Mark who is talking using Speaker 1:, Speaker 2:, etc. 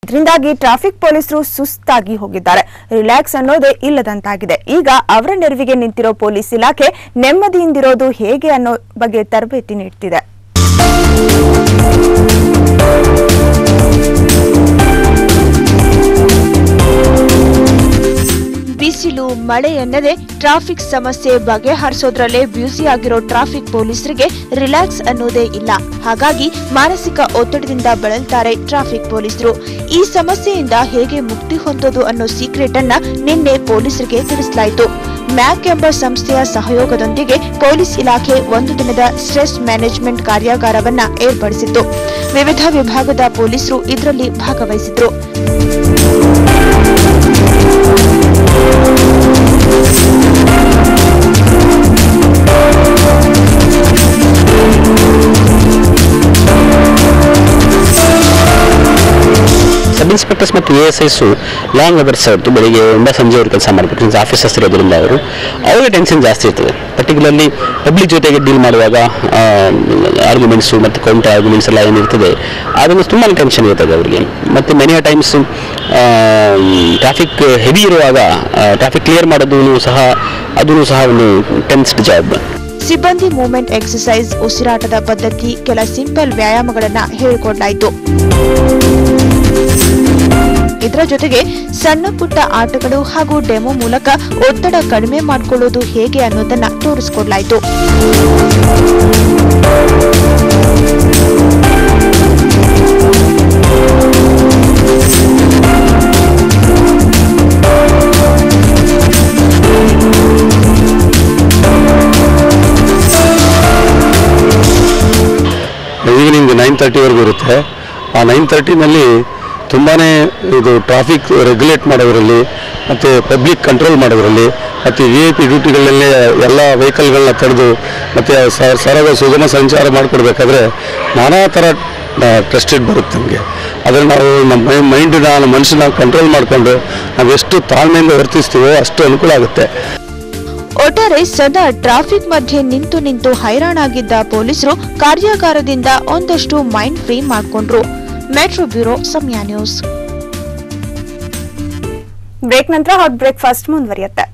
Speaker 1: ಇದರಿಂದಾಗಿ ಟ್ರಾಫಿಕ್ ಪೊಲೀಸರು ಸುಸ್ತಾಗಿ ಹೋಗಿದ್ದಾರೆ. ರಿಲ್ಯಾಕ್ಸ್ ಅನ್ನೋದೇ ಇಲ್ಲದಂತಾಗಿದೆ. ಈಗ ಅವರ ನೆರವಿಗೆ ನಿಂತಿರೋ ಪೊಲೀಸ್ ಇಲಾಖೆ ನೆಮ್ಮದಿಯಿಂದಿರೋದು ಹೇಗೆ ಅನ್ನೋ ಬಗ್ಗೆ ತರಬೇತಿ ನೀಡುತ್ತಿದೆ.
Speaker 2: ಬಿಸಿಲು ಮಳೆ ಎನ್ನದೆ ಟ್ರಾಫಿಕ್ ಸಮಸ್ಯೆ ಬಗೆಹರಿಸೋದ್ರಲ್ಲೇ ಬ್ಯುಸಿ ಆಗಿರೋ ಟ್ರಾಫಿಕ್ ಪೊಲೀಸರಿಗೆ ರಿಲ್ಯಾಕ್ಸ್ ಅನ್ನೋದೇ ಇಲ್ಲ. ಹಾಗಾಗಿ ಮಾನಸಿಕ ಒತ್ತಡದಿಂದ ಬಳಲ್ತಾರೆ ಟ್ರಾಫಿಕ್ ಪೊಲೀಸರು. ಈ ಸಮಸ್ಯೆಯಿಂದ ಹೇಗೆ ಮುಕ್ತಿ ಹೊಂದೋದು ಅನ್ನೋ ಸೀಕ್ರೆಟ್ ಅನ್ನ ನಿನ್ನೆ ಪೊಲೀಸರಿಗೆ ತಿಳಿಸಲಾಯಿತು. ಮ್ಯಾಕ್ ಎಂಬ ಸಂಸ್ಥೆಯ ಸಹಯೋಗದೊಂದಿಗೆ ಪೊಲೀಸ್ ಇಲಾಖೆ ಒಂದು ದಿನದ ಸ್ಟ್ರೆಸ್ ಮ್ಯಾನೇಜ್ಮೆಂಟ್ ಕಾರ್ಯಾಗಾರವನ್ನ ಏರ್ಪಡಿಸಿತ್ತು. ವಿವಿಧ ವಿಭಾಗದ ಪೊಲೀಸರು ಇದರಲ್ಲಿ ಭಾಗವಹಿಸಿದ್ರು.
Speaker 3: ಸಬ್ ಇನ್ಸ್ಪೆಕ್ಟರ್ಸ್ ಮತ್ತು ASIs ಲಾಂಗ್ ಅವರ್ಸ್ ಅವತ್ತು ಬೆಳಿಗ್ಗೆ ಇಂದ ಸಂಜೆವರೆಗೆ ಕೆಲಸ ಮಾಡಬೇಕು. ಆಫೀಸರ್ಸ್ ಇರೋದ್ರಿಂದ ಅವರಿಗೆ ಟೆನ್ಷನ್ ಜಾಸ್ತಿ ಇರ್ತದೆ. ಪರ್ಟಿಕ್ಯುಲರ್ಲಿ ಪಬ್ಲಿಕ್ ಜೊತೆಗೆ ಡೀಲ್ ಮಾಡುವಾಗ ಆರ್ಗ್ಯುಮೆಂಟ್ಸು ಮತ್ತು ಕೌಂಟರ್ ಆರ್ಗ್ಯುಮೆಂಟ್ಸ್ ಎಲ್ಲ ಏನಿರ್ತದೆ ಅದನ್ನು ತುಂಬಾ ಟೆನ್ಷನ್ ಇರ್ತದೆ ಅವರಿಗೆ. ಮತ್ತು ಮೆನಿ ಟೈಮ್ಸ್ ಟ್ರಾಫಿಕ್ ಹೆವಿ ಇರುವಾಗ ಟ್ರಾಫಿಕ್ ಕ್ಲಿಯರ್ ಮಾಡೋದು ಸಹ ಒಂದು ಟೆನ್ಸ್ಡ್ ಜಾಬ್.
Speaker 2: ಸಿಬ್ಬಂದಿ ಮೂವ್ಮೆಂಟ್ ಎಕ್ಸರ್ಸೈಸ್, ಉಸಿರಾಟದ ಪದ್ಧತಿ, ಕೆಲ ಸಿಂಪಲ್ ವ್ಯಾಯಾಮಗಳನ್ನ ಹೇಳಿಕೊಡಲಾಯಿತು. ಇದರ ಜೊತೆಗೆ ಸಣ್ಣ ಪುಟ್ಟ ಆಟಗಳು ಹಾಗೂ ಡೆಮೋ ಮೂಲಕ ಒತ್ತಡ ಕಡಿಮೆ ಮಾಡಿಕೊಳ್ಳೋದು ಹೇಗೆ ಅನ್ನೋದನ್ನ ತೋರಿಸಿಕೊಡಲಾಯಿತು.
Speaker 4: ಈವ್ನಿಂಗ್ 9:30 ಇರುತ್ತೆ. ಆ 9:30 ತುಂಬಾ ಇದು ಟ್ರಾಫಿಕ್ ರೆಗ್ಯುಲೇಟ್ ಮಾಡೋದ್ರಲ್ಲಿ ಮತ್ತು ಪಬ್ಲಿಕ್ ಕಂಟ್ರೋಲ್ ಮಾಡೋದ್ರಲ್ಲಿ ಮತ್ತು VIP ಡ್ಯೂಟಿಗಳಲ್ಲೇ ಎಲ್ಲ ವೆಹಿಕಲ್ಗಳನ್ನ ತಡೆದು ಮತ್ತು ಸರದ ಸುಗಮ ಸಂಚಾರ ಮಾಡಿಕೊಡ್ಬೇಕಾದ್ರೆ ನಾನಾ ಥರ ಟೆಸ್ಟೆಡ್ ಬರುತ್ತೆ ನಮಗೆ. ಅದನ್ನು ನಾವು ನಮ್ಮ ಮನಸ್ಸನ್ನ ಕಂಟ್ರೋಲ್ ಮಾಡಿಕೊಂಡು ನಾವೆಷ್ಟು ತಾಳ್ಮೆಯಿಂದ ವರ್ತಿಸ್ತೀವೋ ಅಷ್ಟು ಅನುಕೂಲ ಆಗುತ್ತೆ.
Speaker 2: ಒಟ್ಟಾರೆ ಸದಾ ಟ್ರಾಫಿಕ್ ಮಧ್ಯೆ ನಿಂತು ಹೈರಾಣಾಗಿದ್ದ ಪೊಲೀಸರು ಕಾರ್ಯಾಗಾರದಿಂದ ಒಂದಷ್ಟು ಮೈಂಡ್ ಫ್ರೀ ಮಾಡಿಕೊಂಡ್ರು. ಮೆಟ್ರೋ ಬ್ಯೂರೋ ಸಮಯ ನ್ಯೂಸ್.
Speaker 1: ಬ್ರೇಕ್ ನಂತರ ಹಾಟ್ ಬ್ರೇಕ್ಫಾಸ್ಟ್ ಮುಂದುವರಿಯುತ್ತೆ.